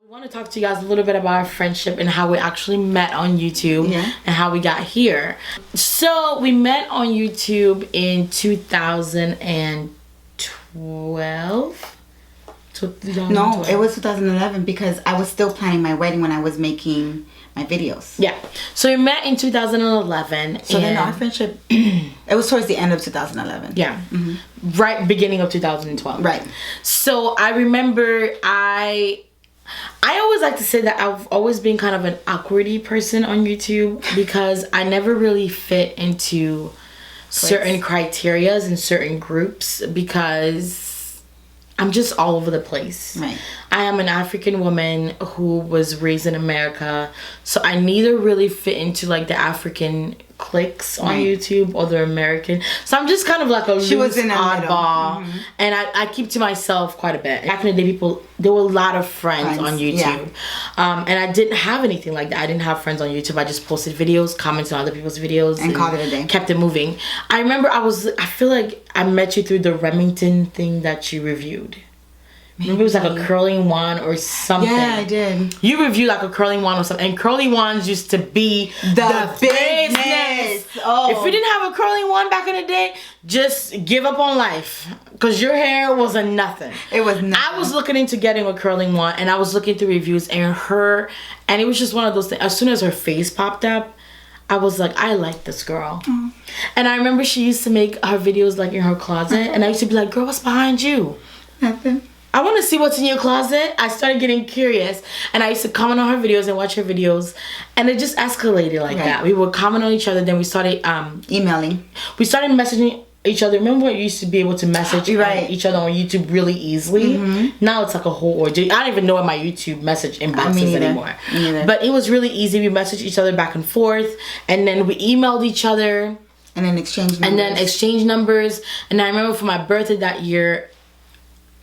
I want to talk to you guys a little bit about our friendship and how we actually met on YouTube and how we got here. So we met on YouTube in 2012. No, it was 2011 because I was still planning my wedding when I was making my videos. Yeah. So we met in 2011. So then our friendship, it was towards the end of 2011. Yeah. Right, beginning of 2012. Right. So I remember I always like to say that I've always been kind of an awkwardy person on YouTube because I never really fit into certain criterias and certain groups because I'm just all over the place. Right. I am an African woman who was raised in America, so I neither really fit into like the African cliques on YouTube or the American. So I'm just kind of like a loose oddball, and I keep to myself quite a bit. Back in the day, there were a lot of friends on YouTube, and I didn't have anything like that. I didn't have friends on YouTube. I just posted videos, commented on other people's videos, and called it a day. Kept it moving. I remember I feel like I met you through the Remington thing that you reviewed. Maybe it was like a curling wand or something. Yeah, I did. You reviewed like a curling wand or something. And curling wands used to be the business. Oh. If you didn't have a curling wand back in the day, just give up on life. Because your hair was a nothing. It was nothing. I was looking into getting a curling wand and I was looking through reviews and it was just one of those things. As soon as her face popped up, I was like, I like this girl. And I remember she used to make her videos like in her closet. And I used to be like, girl, what's behind you? Nothing. I want to see what's in your closet. I started getting curious and I used to comment on her videos and watch her videos and it just escalated like that. We would comment on each other, then we started emailing. We started messaging each other. Remember when you used to be able to message each other on YouTube really easily? Now it's like a whole ordeal. I don't even know what my YouTube message inbox is anymore. But it was really easy. We messaged each other back and forth and then we emailed each other. And then exchanged numbers. And I remember for my birthday that year,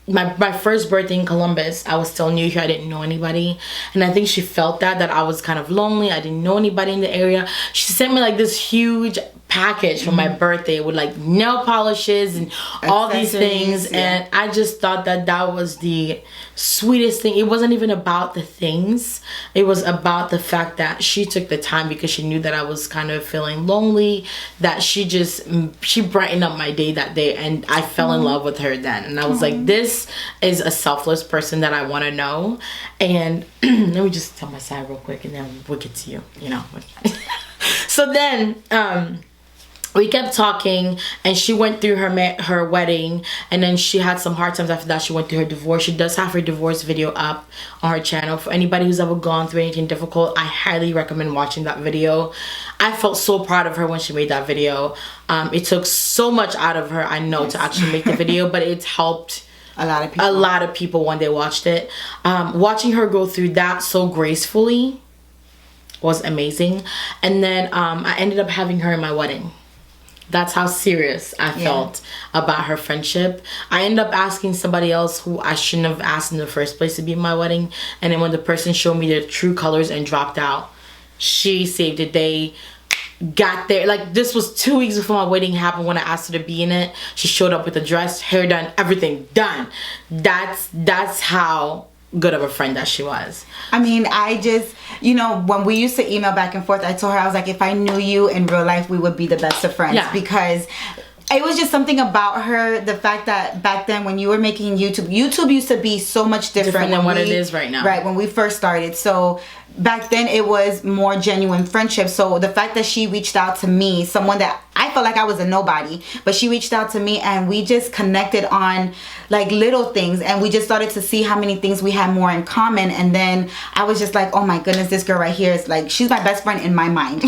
my first birthday in Columbus, I was still new here. I didn't know anybody. And I think she felt that I was kind of lonely. I didn't know anybody in the area. She sent me like this huge package for my birthday with like nail polishes and all these things. And I just thought that was the sweetest thing. It wasn't even about the things. It was about the fact that she took the time because she knew that I was kind of feeling lonely, that she brightened up my day that day and I fell in love with her then. And I was like, this is a selfless person that I want to know. And let me just tell my side real quick and then we'll get to you know. So then we kept talking and she went through her wedding and then she had some hard times after that. She went through her divorce. She does have her divorce video up on her channel. For anybody who's ever gone through anything difficult, I highly recommend watching that video. I felt so proud of her when she made that video. It took so much out of her, I know, to actually make the video, but it's helped a lot of people when they watched it. Watching her go through that so gracefully was amazing. And then I ended up having her in my wedding. That's how serious I felt about her friendship. I ended up asking somebody else who I shouldn't have asked in the first place to be in my wedding. And then when the person showed me their true colors and dropped out, she saved the day. Got there, like this was 2 weeks before my wedding happened when I asked her to be in it. She showed up with a dress, hair done, everything done. That's how good of a friend that she was. I mean, I just, you know, when we used to email back and forth, I told her, I was like, if I knew you in real life, we would be the best of friends. Because it was just something about her, the fact that back then when you were making YouTube used to be so much different than what it is right now. Right, when we first started. So back then it was more genuine friendship. So the fact that she reached out to me, someone that I felt like I was a nobody, but she reached out to me and we just connected on like little things and we just started to see how many things we had more in common. And then I was just like, oh my goodness, this girl right here is like, she's my best friend in my mind.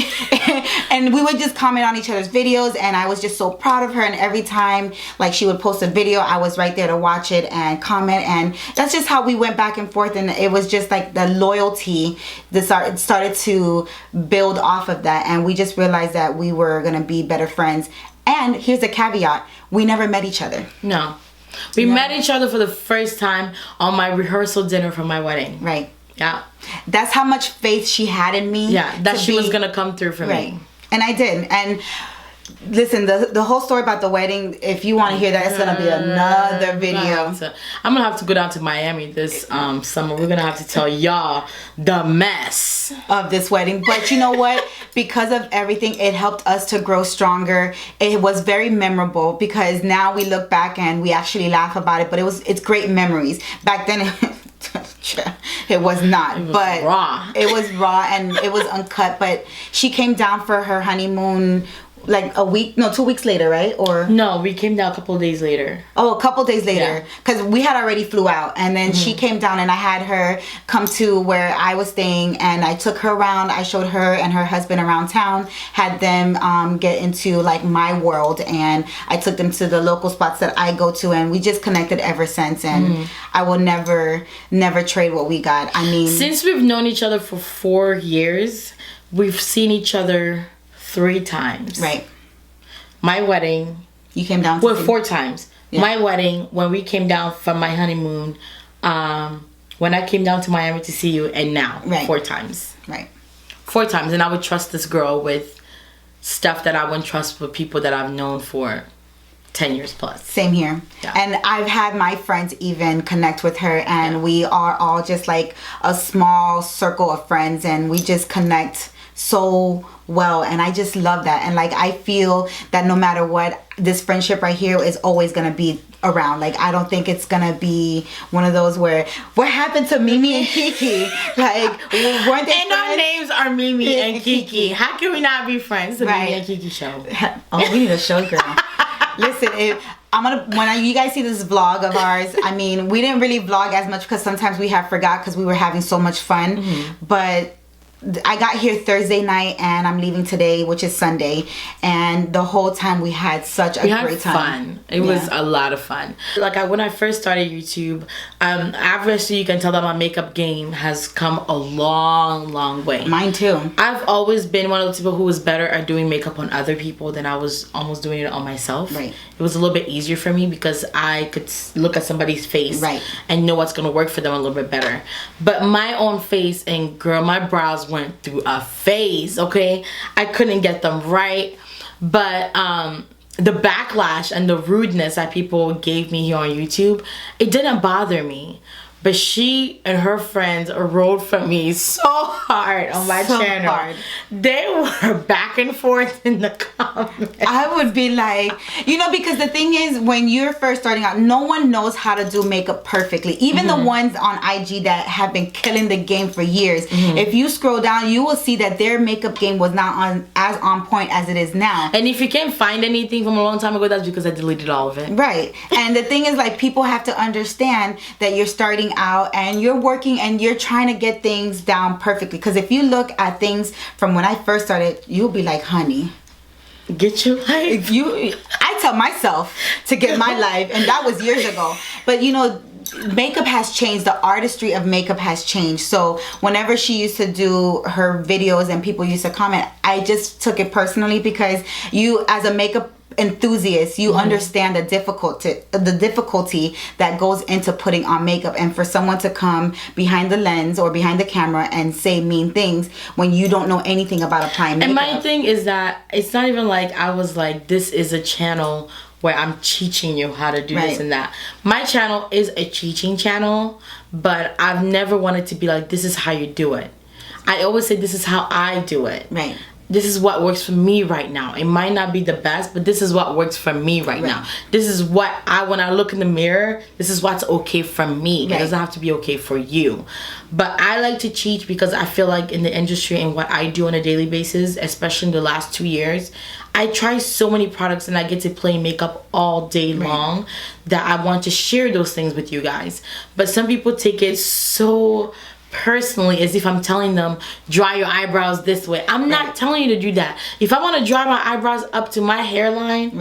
And we would just comment on each other's videos and I was just so proud of her. And every time like she would post a video, I was right there to watch it and comment. And that's just how we went back and forth. And it was just like the loyalty that started to build off of that. And we just realized that we were going to be better friends. And here's a caveat. We never met each other. No. We met each other for the first time on my rehearsal dinner for my wedding. Right. Yeah. That's how much faith she had in me. Yeah, that she was going to come through for me. And I did. And Listen, the whole story about the wedding, if you want to hear that, it's going to be another video. I'm going to have to go down to Miami this summer. We're going to have to tell y'all the mess of this wedding. But you know what? Because of everything, it helped us to grow stronger. It was very memorable because now we look back and we actually laugh about it. But it's great memories. Back then, it was not. It was raw. It was raw and it was uncut. But she came down for her honeymoon like 2 weeks later, right? Or no, we came down a couple of days later. Oh, a couple days later, because we had already flew out, and then she came down, and I had her come to where I was staying, and I took her around. I showed her and her husband around town, had them get into like my world, and I took them to the local spots that I go to, and we just connected ever since. And I will never trade what we got. I mean, since we've known each other for 4 years, we've seen each other 3 times. Right. My wedding. You came down to 4 times. Yeah. My wedding, when we came down from my honeymoon, when I came down to Miami to see you, and now. Right. 4 times. Right. 4 times. And I would trust this girl with stuff that I wouldn't trust with people that I've known for 10 years plus. Same here. Yeah. And I've had my friends even connect with her, and we are all just like a small circle of friends, and we just connect so well, and I just love that. And like, I feel that no matter what, this friendship right here is always gonna be around. Like, I don't think it's gonna be one of those where what happened to Mimi and Kiki, like, weren't they and friends? Our names are Mimi and Kiki. How can we not be friends? The Mimi and Kiki show. Oh, we need a show, girl. Listen, when you guys see this vlog of ours, I mean, we didn't really vlog as much because sometimes we have forgot because we were having so much fun. But I got here Thursday night and I'm leaving today, which is Sunday, and the whole time we had such a great time. It was a lot of fun. Like, when I first started YouTube, obviously you can tell that my makeup game has come a long way. Mine too. I've always been one of those people who was better at doing makeup on other people than I was almost doing it on myself. Right. It was a little bit easier for me because I could look at somebody's face and know what's going to work for them a little bit better. But my own face, and girl, my brows went through a phase, okay? I couldn't get them right. But the backlash and the rudeness that people gave me here on YouTube, it didn't bother me. But she and her friends rolled for me so hard on my channel. Hard. They were back and forth in the comments. I would be like, because the thing is, when you're first starting out, no one knows how to do makeup perfectly. Even the ones on IG that have been killing the game for years. If you scroll down, you will see that their makeup game was not as on point as it is now. And if you can't find anything from a long time ago, that's because I deleted all of it. Right. And the thing is, like, people have to understand that you're starting out and you're working and you're trying to get things down perfectly, because if you look at things from when I first started, you'll be like, honey, get your life. I tell myself to get my life, and that was years ago. But makeup has changed. The artistry of makeup has changed. So whenever she used to do her videos and people used to comment, I just took it personally, because you, as a makeup enthusiast, you understand the difficulty that goes into putting on makeup, and for someone to come behind the lens or behind the camera and say mean things when you don't know anything about applying makeup. And my thing is that it's not even like I was like, this is a channel where I'm teaching you how to do this and that. My channel is a teaching channel, but I've never wanted to be like, this is how you do it. I always say, this is how I do it. Right. This is what works for me right now. It might not be the best, but this is what works for me right now. This is what when I look in the mirror, this is what's okay for me. It doesn't have to be okay for you. But I like to teach because I feel like in the industry and what I do on a daily basis, especially in the last 2 years, I try so many products and I get to play makeup all day long that I want to share those things with you guys. But some people take it so personally, as if I'm telling them, dry your eyebrows this way. I'm not telling you to do that. If I want to dry my eyebrows up to my hairline,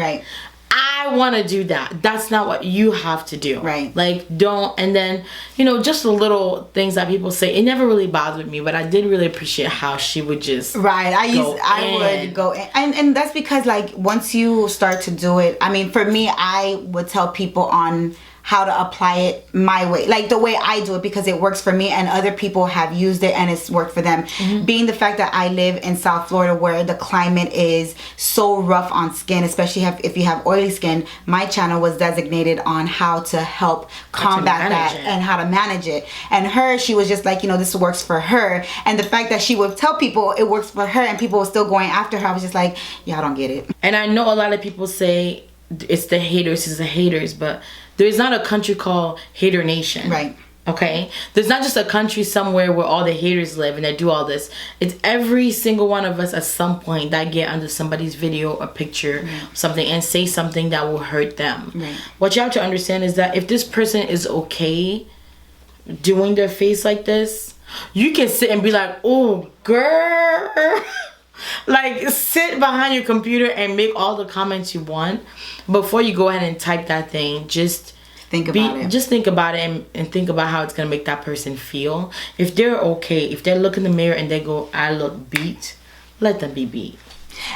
I want to do that. That's not what you have to do. Like, don't. And then, just the little things that people say, it never really bothered me, but I did really appreciate how she would just I would go in. And that's because, like, once you start to do it, I mean, for me, I would tell people on how to apply it my way, like the way I do it, because it works for me and other people have used it and it's worked for them. Being the fact that I live in South Florida where the climate is so rough on skin, especially if you have oily skin, my channel was designated on how to help combat that and how to manage it. And she was just like, this works for her. And the fact that she would tell people it works for her and people were still going after her, I was just like, yeah, I don't get it. And I know a lot of people say it's the haters, but there's not a country called Hater Nation. Right. Okay? There's not just a country somewhere where all the haters live and they do all this. It's every single one of us at some point that get under somebody's video or picture, something, and say something that will hurt them. Right. What you have to understand is that if this person is okay doing their face like this, you can sit and be like, oh, girl. Like, sit behind your computer and make all the comments you want. Before you go ahead and type that thing, just think about it. Just think about it and think about how it's going to make that person feel. If they're okay, if they look in the mirror and they go, I look beat, let them be beat.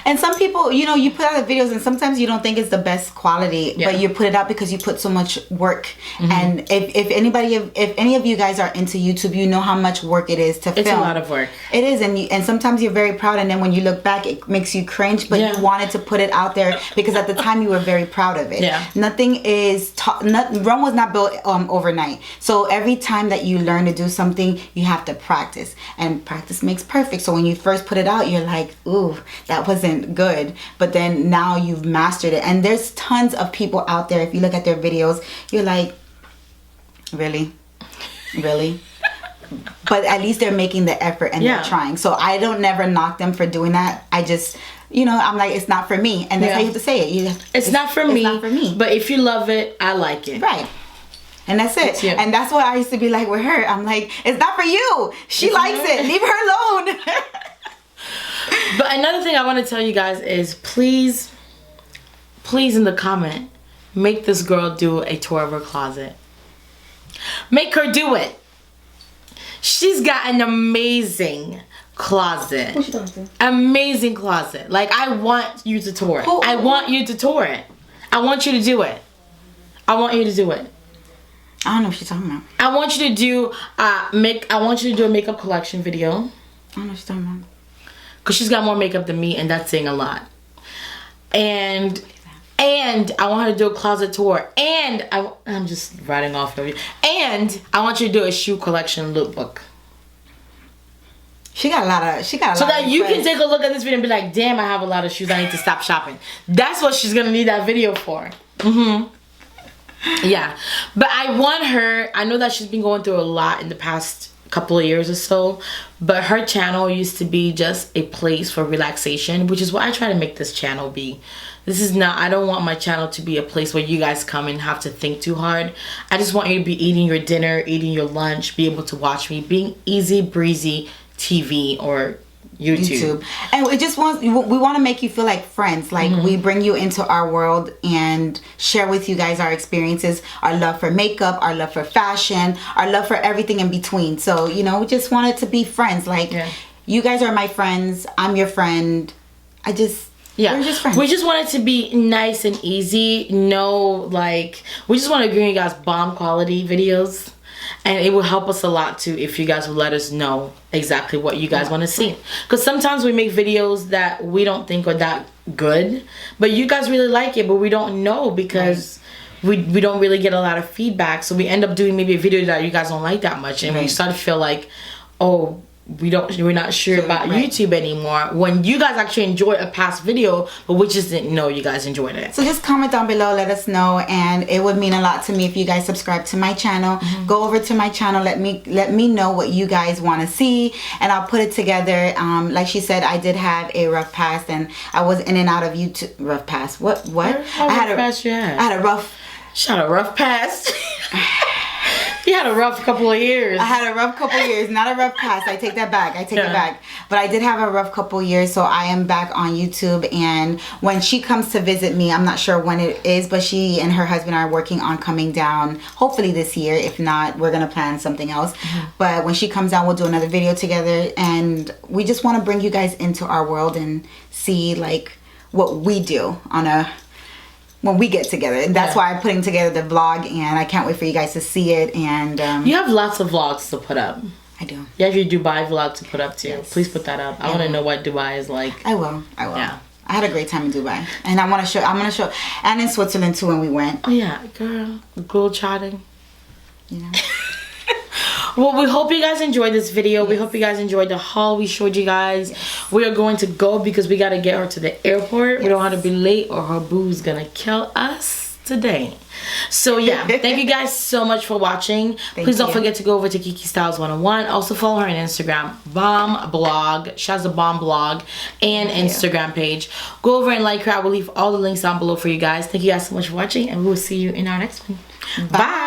And some people, you put out the videos and sometimes you don't think it's the best quality, but you put it out because you put so much work. And if any of you guys are into YouTube, you know how much work it is to film. It's a lot of work. It is, and sometimes you're very proud, and then when you look back, it makes you cringe, but you wanted to put it out there because at the time you were very proud of it. Nothing is Rome was not built overnight. So every time that you learn to do something, you have to practice, and practice makes perfect. So when you first put it out, you're like, ooh, that wasn't good, but then now you've mastered it. And there's tons of people out there, if you look at their videos, you're like, really but at least they're making the effort and they're trying. So I don't never knock them for doing that. I just, I'm like, it's not for me, and that's how you have to say it. It's not for me, but if you love it, I like it, right? And that's it. And that's what I used to be like with her. I'm like, it's not for you, she likes it, leave her alone. But another thing I want to tell you guys is please in the comment, make this girl do a tour of her closet. Make her do it. She's got an amazing closet. What's she talking to? Amazing closet. Like, I want you to tour it. I want you to tour it. I want you to do it. I want you to do it. I don't know what she's talking about. I want you to do I want you to do a makeup collection video. I don't know what she's talking about. Because she's got more makeup than me, and that's saying a lot. And I want her to do a closet tour. And I'm just writing off of you. And I want you to do a shoe collection lookbook. She got a lot so that you can take a look at this video and be like, damn, I have a lot of shoes. I need to stop shopping. That's what she's going to need that video for. Yeah. But I want her, I know that she's been going through a lot in the past couple of years or so, but her channel used to be just a place for relaxation, which is what I try to make this channel be. This is not, I don't want my channel to be a place where you guys come and have to think too hard. I just want you to be eating your dinner, eating your lunch, be able to watch me, being easy breezy TV or YouTube. And we want to make you feel like friends. Like, we bring you into our world and share with you guys our experiences, our love for makeup, our love for fashion, our love for everything in between. So, we just wanted to be friends. Like, you guys are my friends, I'm your friend. We're just friends. We just want it to be nice and easy. We just want to bring you guys bomb quality videos. And it will help us a lot too if you guys will let us know exactly what you guys want to see. Because sometimes we make videos that we don't think are that good, but you guys really like it, but we don't know because we don't really get a lot of feedback. So we end up doing maybe a video that you guys don't like that much, and we start to feel like, oh, we're not sure about YouTube anymore, when you guys actually enjoyed a past video, but we just didn't know you guys enjoyed it. So just comment down below, let us know, and it would mean a lot to me if you guys subscribe to my channel. Go over to my channel, let me know what you guys want to see, and I'll put it together. Like she said, I did have a rough past, and I was in and out of YouTube. Rough past? What? I had a rough past. You had a rough couple of years. I had a rough couple of years. Not a rough past. I take that back. It back. But I did have a rough couple of years, so I am back on YouTube. And when she comes to visit me, I'm not sure when it is, but she and her husband are working on coming down, hopefully this year. If not, we're going to plan something else. But when she comes down, we'll do another video together. And we just want to bring you guys into our world and see, like, what we do on a when we get together. And that's why I'm putting together the vlog, and I can't wait for you guys to see it. And you have lots of vlogs to put up. I do. You have your Dubai vlog to put up too. Yes. Please put that up. I want to know what Dubai is like. I will. Yeah. I had a great time in Dubai, and I'm gonna show, and in Switzerland too when we went. Oh yeah, girl chatting. You know. Well, we hope you guys enjoyed this video. Yes. We hope you guys enjoyed the haul we showed you guys. Yes. We are going to go because we got to get her to the airport. Yes. We don't want to be late or her boo's going to kill us today. So yeah, thank you guys so much for watching. Please don't forget to go over to Kiki Styles 101. Also follow her on Instagram, Bomb Blog. She has a Bomb Blog and Instagram page. Go over and like her. I will leave all the links down below for you guys. Thank you guys so much for watching, and we will see you in our next one. Bye.